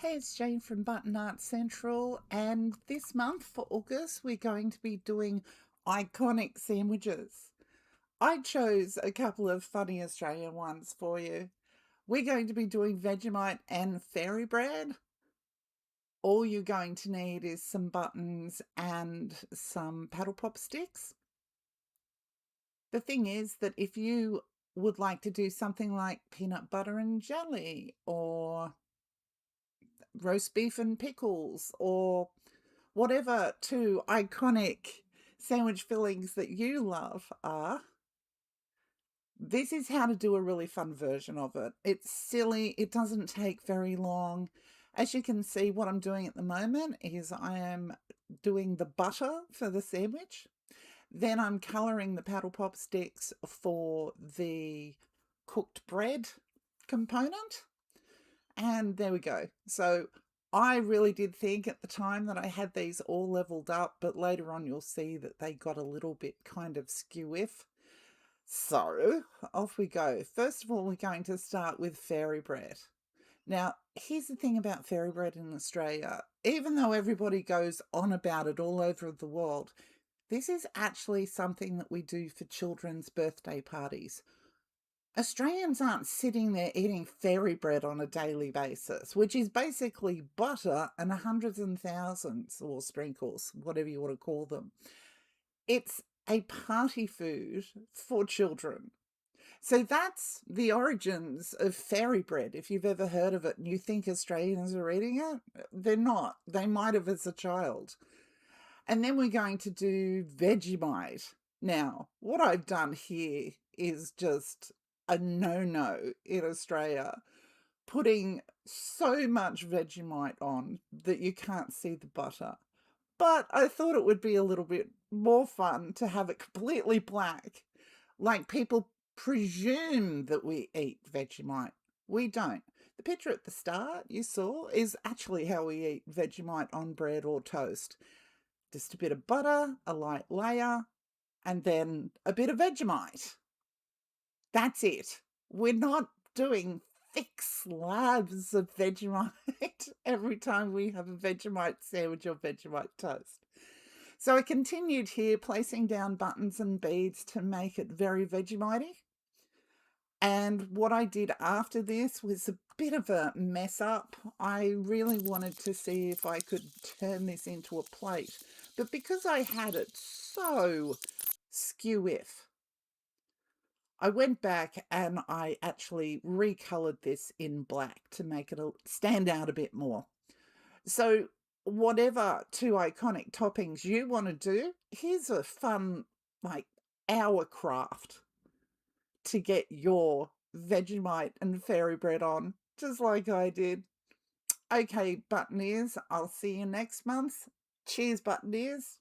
Hey, it's Jane from Button Art Central, and this month for August, we're going to be doing iconic sandwiches. I chose a couple of funny Australian ones for you. We're going to be doing Vegemite and fairy bread. All you're going to need is some buttons and some paddle pop sticks. The thing is that if you would like to do something like peanut butter and jelly or roast beef and pickles or whatever two iconic sandwich fillings that you love are, this is how to do a really fun version of it. It's silly, it doesn't take very long. As you can see, what I'm doing at the moment is I am doing the butter for the sandwich. Then I'm colouring the paddle pop sticks for the cooked bread component. And there we go. So I really did think at the time that I had these all leveled up, but later on you'll see that they got a little bit kind of skew-if. So off we go. First of all, we're going to start with fairy bread. Now, here's the thing about fairy bread in Australia. Even though everybody goes on about it all over the world, this is actually something that we do for children's birthday parties. Australians aren't sitting there eating fairy bread on a daily basis, which is basically butter and hundreds and thousands, or sprinkles, whatever you want to call them. It's a party food for children. So that's the origins of fairy bread. If you've ever heard of it and you think Australians are eating it, they're not. They might have as a child. And then we're going to do Vegemite. Now, what I've done here is just a no-no in Australia, putting so much Vegemite on that you can't see the butter. But I thought it would be a little bit more fun to have it completely black, like people presume that we eat Vegemite. We don't. The picture at the start you saw is actually how we eat Vegemite on bread or toast. Just a bit of butter, a light layer, and then a bit of Vegemite. That's it. We're not doing thick slabs of Vegemite every time we have a Vegemite sandwich or Vegemite toast. So I continued here, placing down buttons and beads to make it very Vegemite-y. And what I did after this was a bit of a mess up. I really wanted to see if I could turn this into a plate. But because I had it so skew-if, I went back and I actually recolored this in black to make it stand out a bit more. So whatever two iconic toppings you want to do, here's a fun, like, hour craft to get your Vegemite and fairy bread on, just like I did. Okay, button ears, I'll see you next month. Cheers, button ears.